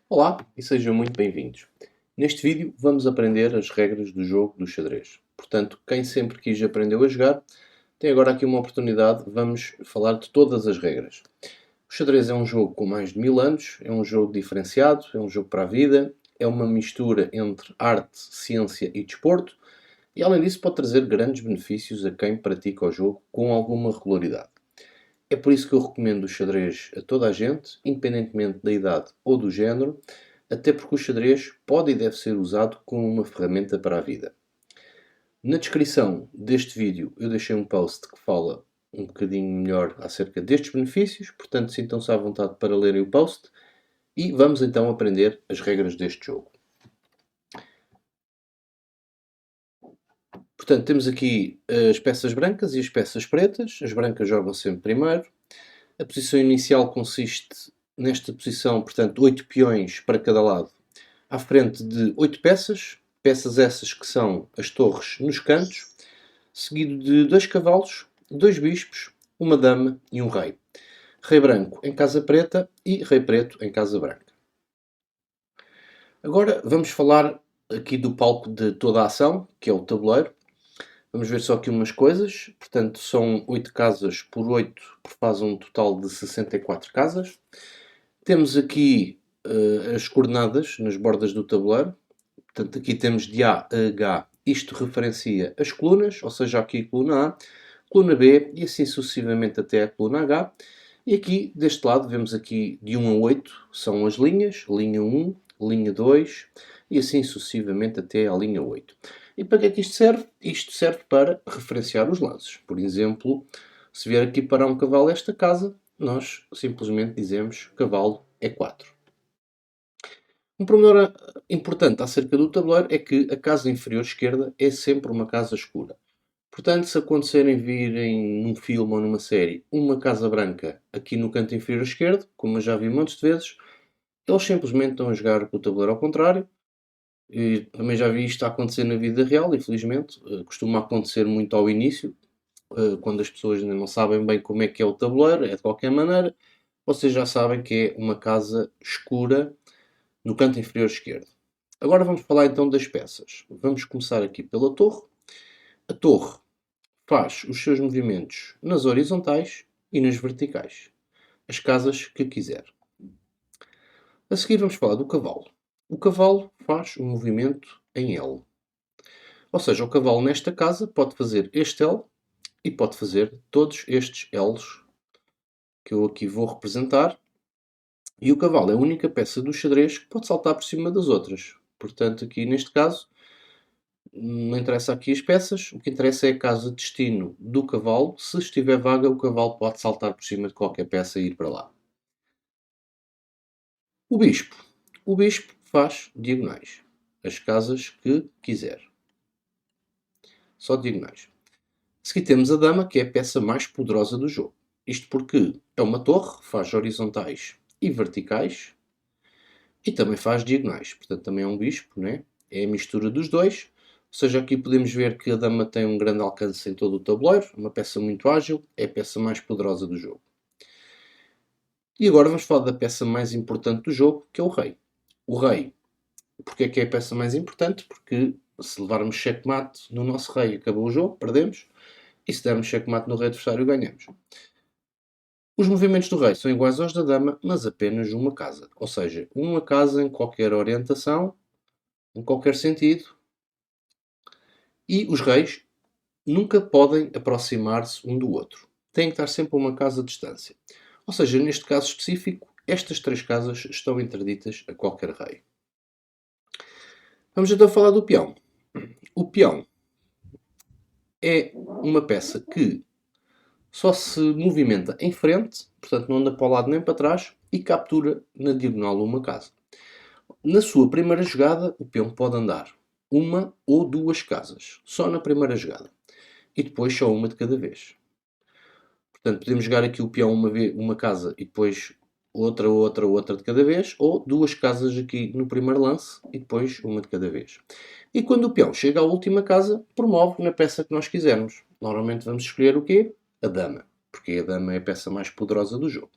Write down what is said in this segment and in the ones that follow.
Olá e sejam muito bem-vindos. Neste vídeo vamos aprender as regras do jogo do xadrez. Portanto, quem sempre quis aprender a jogar, tem agora aqui uma oportunidade. Vamos falar de todas as regras. O xadrez é um jogo com mais de 1000 anos, é um jogo diferenciado, é um jogo para a vida, é uma mistura entre arte, ciência e desporto e, além disso, pode trazer grandes benefícios a quem pratica o jogo com alguma regularidade. É por isso que eu recomendo o xadrez a toda a gente, independentemente da idade ou do género, até porque o xadrez pode e deve ser usado como uma ferramenta para a vida. Na descrição deste vídeo eu deixei um post que fala um bocadinho melhor acerca destes benefícios, portanto sintam-se à vontade para lerem o post e vamos então aprender as regras deste jogo. Portanto, temos aqui as peças brancas e as peças pretas. As brancas jogam sempre primeiro. A posição inicial consiste nesta posição, portanto, 8 peões para cada lado, à frente de 8 peças, peças essas que são as torres nos cantos, seguido de 2 cavalos, 2 bispos, uma dama e um rei. Rei branco em casa preta e rei preto em casa branca. Agora vamos falar aqui do palco de toda a ação, que é o tabuleiro. Vamos ver só aqui umas coisas. Portanto, são 8 casas por 8, fazem um total de 64 casas. Temos aqui as coordenadas nas bordas do tabuleiro. Portanto, aqui temos de A a H. Isto referencia as colunas, ou seja, aqui a coluna A, coluna B e assim sucessivamente até a coluna H. E aqui, deste lado, vemos aqui de 1 a 8, são as linhas, linha 1, linha 2 e assim sucessivamente até à linha 8. E para que é que isto serve? Isto serve para referenciar os lances. Por exemplo, se vier aqui parar um cavalo a esta casa, nós simplesmente dizemos cavalo E4. Um pormenor importante acerca do tabuleiro é que a casa inferior esquerda é sempre uma casa escura. Portanto, se acontecerem virem num filme ou numa série uma casa branca aqui no canto inferior esquerdo, como eu já vi montes de vezes, eles simplesmente estão a jogar com o tabuleiro ao contrário. E também já vi isto a acontecer na vida real, infelizmente. Costuma acontecer muito ao início, quando as pessoas ainda não sabem bem como é que é o tabuleiro, é de qualquer maneira. Vocês já sabem que é uma casa escura no canto inferior esquerdo. Agora vamos falar então das peças. Vamos começar aqui pela torre. A torre faz os seus movimentos nas horizontais e nas verticais. As casas que quiser. A seguir vamos falar do cavalo. O cavalo faz o movimento em L. Ou seja, o cavalo nesta casa pode fazer este L e pode fazer todos estes L's que eu aqui vou representar. E o cavalo é a única peça do xadrez que pode saltar por cima das outras. Portanto, aqui neste caso, não interessa aqui as peças, o que interessa é a casa de destino do cavalo. Se estiver vaga, o cavalo pode saltar por cima de qualquer peça e ir para lá. O bispo. O bispo faz diagonais. As casas que quiser. Só diagonais. A seguir temos a dama, que é a peça mais poderosa do jogo. Isto porque é uma torre, faz horizontais e verticais e também faz diagonais. Portanto, também é um bispo, né? É a mistura dos dois. Ou seja, aqui podemos ver que a dama tem um grande alcance em todo o tabuleiro, uma peça muito ágil, é a peça mais poderosa do jogo. E agora vamos falar da peça mais importante do jogo, que é o rei. O rei, porque é que é a peça mais importante? Porque se levarmos checkmate no nosso rei, acabou o jogo, perdemos. E se dermos checkmate no rei adversário, ganhamos. Os movimentos do rei são iguais aos da dama, mas apenas uma casa. Ou seja, uma casa em qualquer orientação, em qualquer sentido. E os reis nunca podem aproximar-se um do outro. Têm que estar sempre a uma casa de distância. Ou seja, neste caso específico, estas 3 casas estão interditas a qualquer rei. Vamos então falar do peão. O peão é uma peça que só se movimenta em frente, portanto não anda para o lado nem para trás, e captura na diagonal uma casa. Na sua primeira jogada, o peão pode andar uma ou 2 casas, só na primeira jogada. E depois só uma de cada vez. Portanto, podemos jogar aqui o peão uma casa e depois outra de cada vez, ou 2 casas aqui no primeiro lance e depois uma de cada vez. E quando o peão chega à última casa, promove na peça que nós quisermos. Normalmente vamos escolher o quê? A dama, porque a dama é a peça mais poderosa do jogo.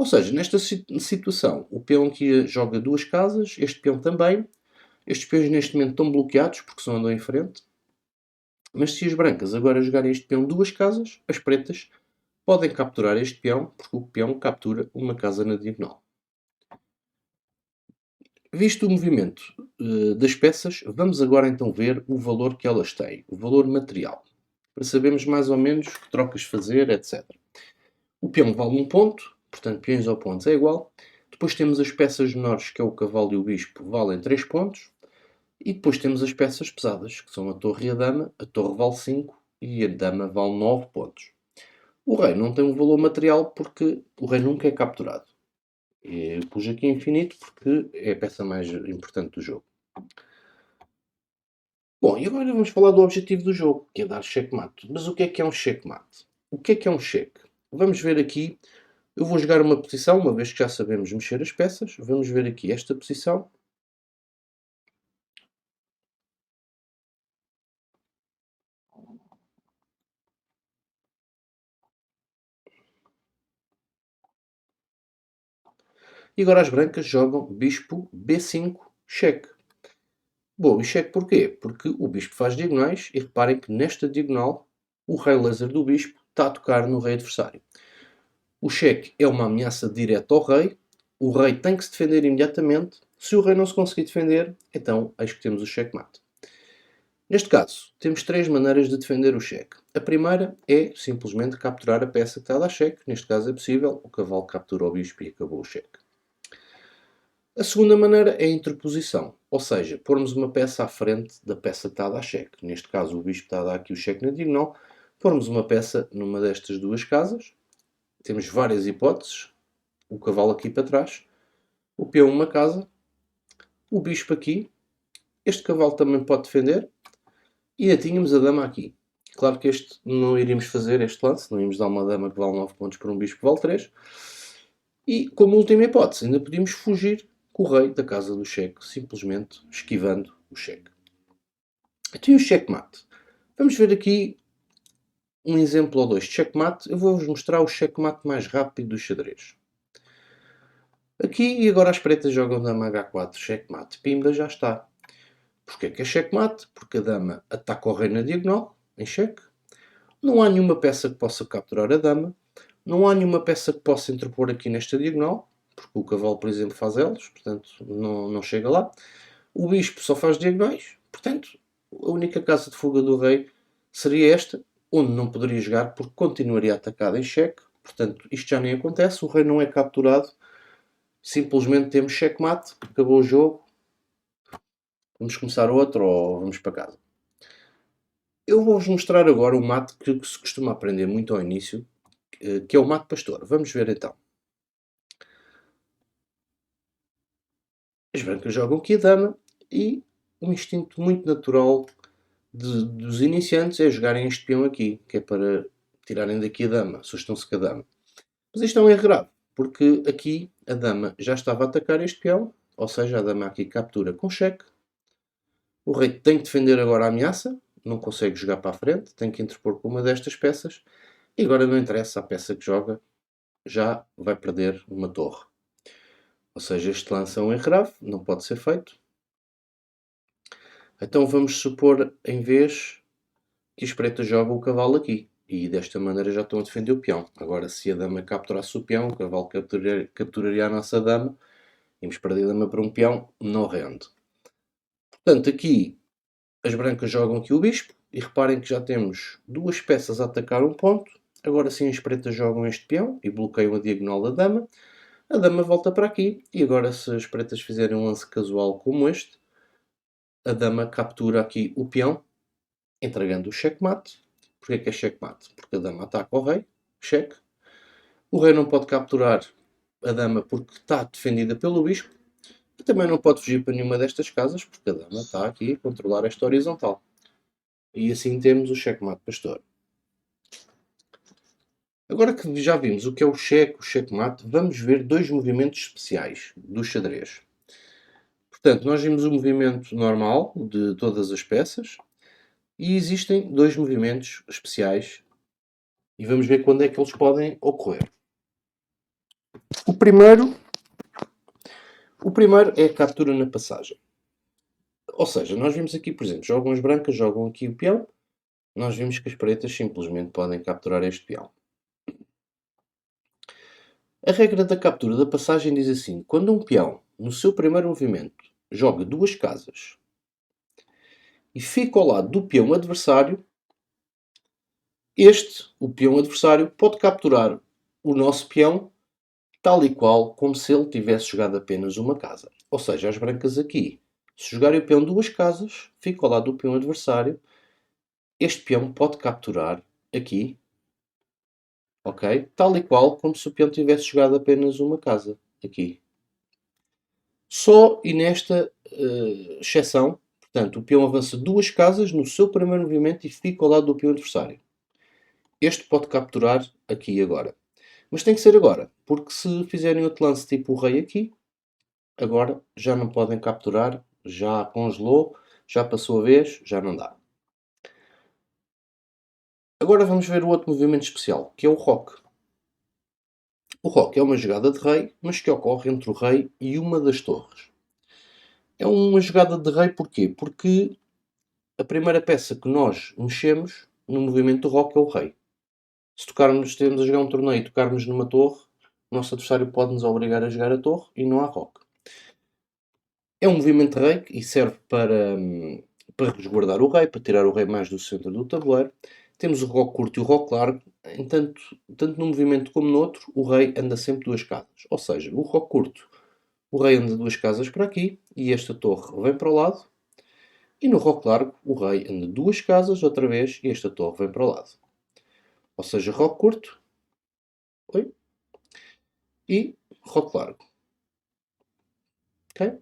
Ou seja, nesta situação, o peão aqui joga duas casas, este peão também. Estes peões neste momento estão bloqueados porque só andam em frente. Mas se as brancas agora jogarem este peão duas casas, as pretas podem capturar este peão, porque o peão captura uma casa na diagonal. Visto o movimento das peças, vamos agora então ver o valor que elas têm, o valor material, para sabermos mais ou menos que trocas fazer, etc. O peão vale 1 ponto, portanto peões ou pontos é igual. Depois temos as peças menores, que é o cavalo e o bispo, valem 3 pontos. E depois temos as peças pesadas, que são a torre e a dama. A torre vale 5 e a dama vale 9 pontos. O rei não tem um valor material porque o rei nunca é capturado. Eu pus aqui infinito porque é a peça mais importante do jogo. Bom, e agora vamos falar do objetivo do jogo, que é dar checkmate. Mas o que é um checkmate? O que é um cheque? Vamos ver aqui. Eu vou jogar uma posição, uma vez que já sabemos mexer as peças. Vamos ver aqui esta posição. E agora as brancas jogam bispo B5, cheque. Bom, e cheque porquê? Porque o bispo faz diagonais e reparem que nesta diagonal o rei laser do bispo está a tocar no rei adversário. O cheque é uma ameaça direta ao rei. O rei tem que se defender imediatamente. Se o rei não se conseguir defender, então eis que temos o checkmate. Neste caso, temos três maneiras de defender o cheque. A primeira é simplesmente capturar a peça que está a dar cheque. Neste caso é possível. O cavalo captura o bispo e acabou o cheque. A segunda maneira é a interposição, ou seja, pormos uma peça à frente da peça que está a dar cheque. Neste caso, o bispo está a dar aqui o cheque na diagonal. Pormos uma peça numa destas duas casas. Temos várias hipóteses. O cavalo aqui para trás. O peão uma casa. O bispo aqui. Este cavalo também pode defender. E ainda tínhamos a dama aqui. Claro que este não iríamos fazer este lance. Não íamos dar uma dama que vale 9 pontos para um bispo que vale 3. E como última hipótese, ainda podíamos fugir com o rei da casa do cheque, simplesmente esquivando o cheque. Então e o checkmate? Vamos ver aqui um exemplo ou dois de checkmate. Eu vou-vos mostrar o checkmate mais rápido do xadrez. Aqui e agora as pretas jogam dama H4, checkmate. Pimba, já está. Porquê que é checkmate? Porque a dama ataca o rei na diagonal, em cheque. Não há nenhuma peça que possa capturar a dama. Não há nenhuma peça que possa interpor aqui nesta diagonal, porque o cavalo, por exemplo, faz elos, portanto não chega lá. O bispo só faz diagonais, portanto a única casa de fuga do rei seria esta, onde não poderia jogar porque continuaria atacado em cheque. Portanto, isto já nem acontece, o rei não é capturado, simplesmente temos checkmate, acabou o jogo, vamos começar outro ou vamos para casa. Eu vou-vos mostrar agora o mate que se costuma aprender muito ao início, que é o mate pastor. Vamos ver então. As brancas jogam aqui a dama e um instinto muito natural dos iniciantes é jogarem este peão aqui, que é para tirarem daqui a dama, assustam-se com a dama. Mas isto é um erro grave, porque aqui a dama já estava a atacar este peão, ou seja, a dama aqui captura com cheque. O rei tem que defender agora a ameaça, não consegue jogar para a frente, tem que interpor com uma destas peças, e agora não interessa a peça que joga, já vai perder uma torre. Ou seja, este lance é um erro grave, não pode ser feito. Então vamos supor, em vez que os pretos jogam o cavalo aqui. E desta maneira já estão a defender o peão. Agora, se a dama capturasse o peão, o cavalo capturaria a nossa dama. Tínhamos perdido a dama para um peão, não rende. Portanto, aqui as brancas jogam aqui o bispo. E reparem que já temos duas peças a atacar um ponto. Agora sim as pretas jogam este peão e bloqueiam a diagonal da dama. A dama volta para aqui. E agora se as pretas fizerem um lance casual como este, a dama captura aqui o peão, entregando o checkmate. Porquê que é checkmate? Porque a dama ataca o rei, cheque. O rei não pode capturar a dama porque está defendida pelo bispo. E também não pode fugir para nenhuma destas casas porque a dama está aqui a controlar esta horizontal. E assim temos o checkmate pastor. Agora que já vimos o que é o cheque, o checkmate, vamos ver dois movimentos especiais do xadrez. Portanto, nós vimos o movimento normal de todas as peças e existem dois movimentos especiais e vamos ver quando é que eles podem ocorrer. O primeiro, o primeiro é a captura na passagem. Ou seja, nós vimos aqui, por exemplo, jogam as brancas, jogam aqui o peão. Nós vimos que as pretas simplesmente podem capturar este peão. A regra da captura da passagem diz assim: quando um peão, no seu primeiro movimento, joga duas casas e fica ao lado do peão adversário, o peão adversário, pode capturar o nosso peão tal e qual como se ele tivesse jogado apenas uma casa. Ou seja, as brancas aqui, se jogarem o peão duas casas, fica ao lado do peão adversário, este peão pode capturar aqui, ok? Tal e qual como se o peão tivesse jogado apenas uma casa, aqui. Só e nesta exceção, portanto, o peão avança duas casas no seu primeiro movimento e fica ao lado do peão adversário. Este pode capturar aqui agora. Mas tem que ser agora, porque se fizerem outro lance tipo o rei aqui, agora já não podem capturar, já congelou, já passou a vez, já não dá. Agora vamos ver o outro movimento especial, que é o roque. O roque é uma jogada de rei, mas que ocorre entre o rei e uma das torres. É uma jogada de rei porquê? Porque a primeira peça que nós mexemos no movimento do roque é o rei. Se estivermos a jogar um torneio e tocarmos numa torre, o nosso adversário pode nos obrigar a jogar a torre e não há roque. É um movimento de rei e serve para resguardar o rei, para tirar o rei mais do centro do tabuleiro. Temos o roque curto e o roque largo. Tanto num movimento como no outro, o rei anda sempre duas casas. Ou seja, o roque curto, o rei anda duas casas para aqui e esta torre vem para o lado. E no roque largo, o rei anda duas casas outra vez e esta torre vem para o lado. Ou seja, roque curto, oi, e roque largo. Ok?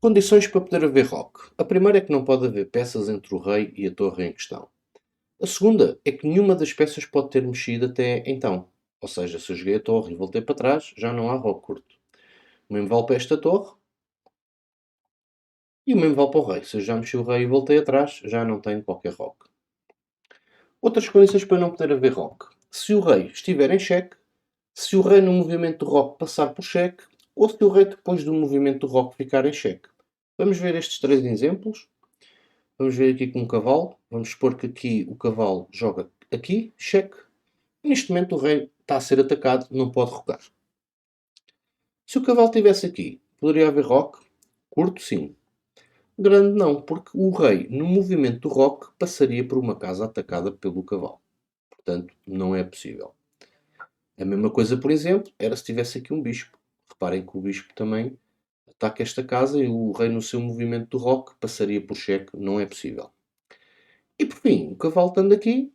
Condições para poder haver roque. A primeira é que não pode haver peças entre o rei e a torre em questão. A segunda é que nenhuma das peças pode ter mexido até então. Ou seja, se eu joguei a torre e voltei para trás, já não há roque curto. O mesmo vale para esta torre e o mesmo vale para o rei. Se eu já mexi o rei e voltei atrás, já não tenho qualquer roque. Outras condições para não poder haver roque. Se o rei estiver em xeque, se o rei no movimento do roque passar por cheque, ou se o rei depois do movimento do roque ficar em cheque. Vamos ver estes três exemplos. Vamos ver aqui com o cavalo. Vamos supor que aqui o cavalo joga aqui, cheque. Neste momento o rei está a ser atacado, não pode rocar. Se o cavalo estivesse aqui, poderia haver roque? Curto, sim. Grande, não, porque o rei, no movimento do roque, passaria por uma casa atacada pelo cavalo. Portanto, não é possível. A mesma coisa, por exemplo, era se tivesse aqui um bispo. Reparem que o bispo também ataca esta casa e o rei, no seu movimento do roque, passaria por cheque. Não é possível. E por fim, o cavalo estando aqui,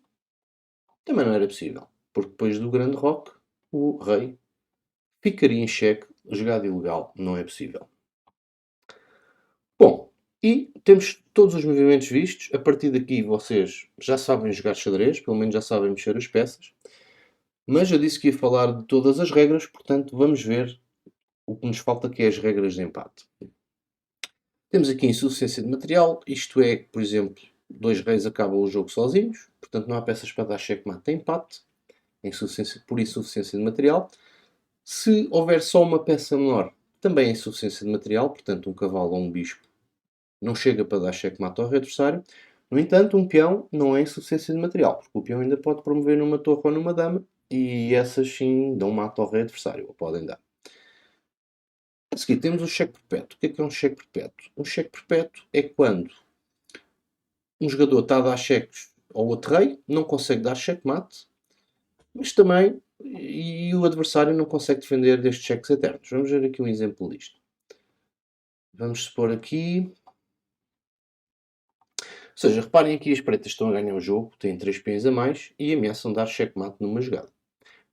também não era possível. Porque depois do grande roque, o rei ficaria em xeque, jogada ilegal, não é possível. Bom, e temos todos os movimentos vistos. A partir daqui vocês já sabem jogar xadrez, pelo menos já sabem mexer as peças. Mas eu disse que ia falar de todas as regras, portanto vamos ver o que nos falta, que é as regras de empate. Temos aqui insuficiência de material, isto é, por exemplo, dois reis acabam o jogo sozinhos, portanto não há peças para dar checkmate em empate, por insuficiência de material. Se houver só uma peça menor, também é insuficiência de material, portanto um cavalo ou um bispo não chega para dar checkmate ao adversário. No entanto, um peão não é insuficiência de material, porque o peão ainda pode promover numa torre ou numa dama, e essas sim dão mate ao rei adversário, ou podem dar. A seguir temos o cheque perpétuo. O que é um cheque perpétuo? Um cheque perpétuo é quando um jogador está a dar cheques ao outro rei, não consegue dar checkmate, mas também e o adversário não consegue defender destes cheques eternos. Vamos ver aqui um exemplo disto. Vamos supor aqui. Ou seja, reparem aqui, as pretas estão a ganhar o jogo, têm 3 peões a mais e ameaçam dar checkmate numa jogada.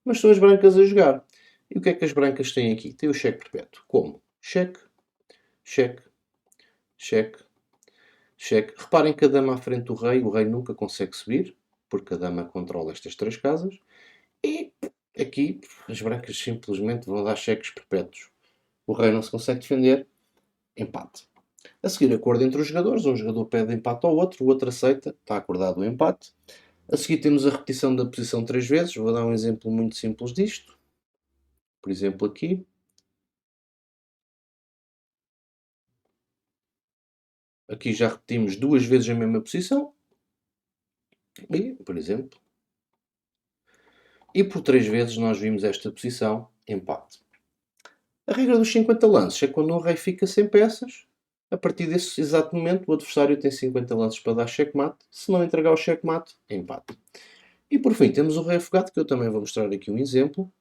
Mas são as brancas a jogar. E o que é que as brancas têm aqui? Têm o cheque perpétuo. Como? Cheque, cheque, cheque, cheque. Reparem que a dama à frente do rei, o rei nunca consegue subir, porque a dama controla estas três casas. E aqui as brancas simplesmente vão dar cheques perpétuos. O rei não se consegue defender. Empate. A seguir, acordo entre os jogadores. Um jogador pede empate ao outro, o outro aceita. Está acordado o empate. A seguir temos a repetição da posição 3 vezes. Vou dar um exemplo muito simples disto. por exemplo aqui. Aqui já repetimos duas vezes a mesma posição. E, por exemplo, e por três vezes nós vimos esta posição, empate. A regra dos 50 lances é quando um rei fica sem peças. A partir desse exato momento, o adversário tem 50 lances para dar checkmate. Se não entregar o checkmate, empate. E por fim, temos o rei afogado, que eu também vou mostrar aqui um exemplo.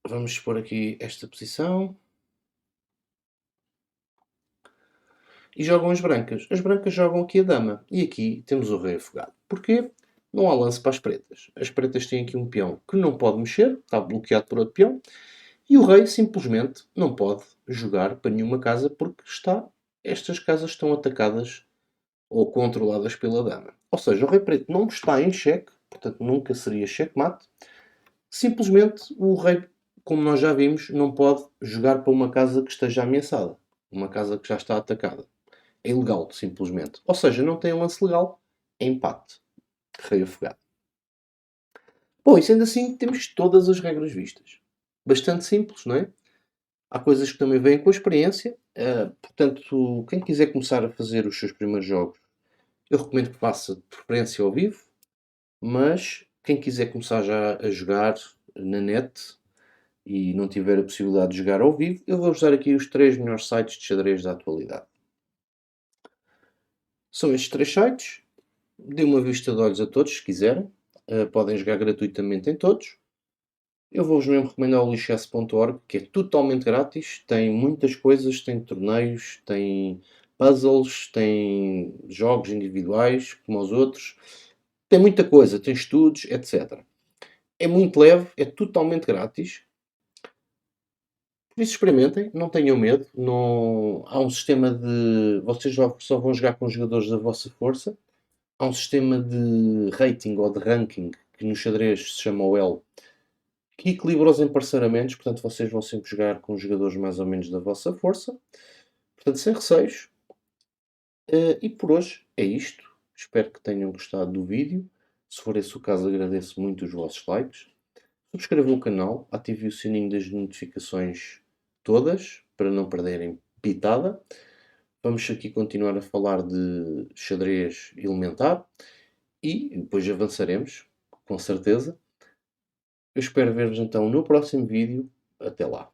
Vamos expor aqui esta posição. E jogam as brancas. As brancas jogam aqui a dama. E aqui temos o rei afogado. Porquê? Não há lance para as pretas. As pretas têm aqui um peão que não pode mexer, está bloqueado por outro peão. E o rei simplesmente não pode jogar para nenhuma casa porque estas casas estão atacadas ou controladas pela dama. Ou seja, o rei preto não está em xeque, portanto nunca seria checkmate. Simplesmente o rei, como nós já vimos, não pode jogar para uma casa que esteja ameaçada. Uma casa que já está atacada. É ilegal, simplesmente. Ou seja, não tem lance legal, é empate. Rei afogado. Bom, e sendo assim, temos todas as regras vistas. Bastante simples, não é? Há coisas que também vêm com a experiência. Portanto, quem quiser começar a fazer os seus primeiros jogos, eu recomendo que faça de preferência ao vivo. Mas quem quiser começar já a jogar na net e não tiver a possibilidade de jogar ao vivo, eu vou-vos dar aqui os 3 melhores sites de xadrez da atualidade. São estes 3 sites. Dê uma vista de olhos a todos, se quiserem. Podem jogar gratuitamente em todos. Eu vou-vos mesmo recomendar o lixesse.org, que é totalmente grátis. Tem muitas coisas, tem torneios, tem puzzles, tem jogos individuais, como os outros. Tem muita coisa, tem estudos, etc. É muito leve, é totalmente grátis. Por isso experimentem, não tenham medo. Não... Há um sistema de... Vocês só vão jogar com jogadores da vossa força. Há um sistema de rating ou de ranking, que no xadrez se chama OL, que equilibra os emparceramentos. Portanto, vocês vão sempre jogar com jogadores mais ou menos da vossa força. Portanto, sem receios. E por hoje é isto. Espero que tenham gostado do vídeo. Se for esse o caso, agradeço muito os vossos likes. Subscrevam o canal, ativem o sininho das notificações todas, para não perderem pitada. Vamos aqui continuar a falar de xadrez elementar e depois avançaremos, com certeza. Eu espero ver-vos então no próximo vídeo. Até lá.